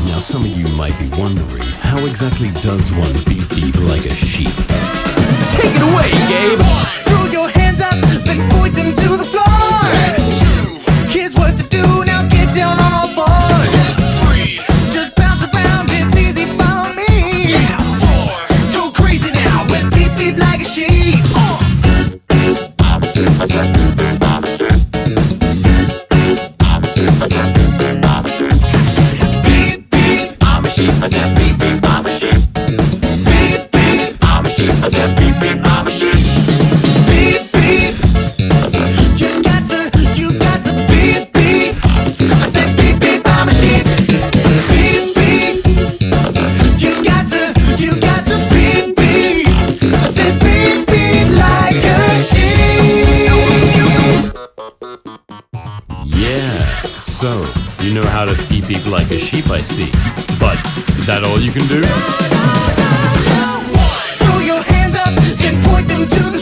Now some of you might be wondering, how exactly does one beep beep like a sheep? Take it away, Gabe! Throw your hands up, then point them to the floor. Here's what to do, now get down on all fours. Just bounce around, it's easy for me. Go crazy now, and beep beep like a sheep. So, you know how to beep beep like a sheep, I see. But, is that all you can do? Throw your hands up and point them to the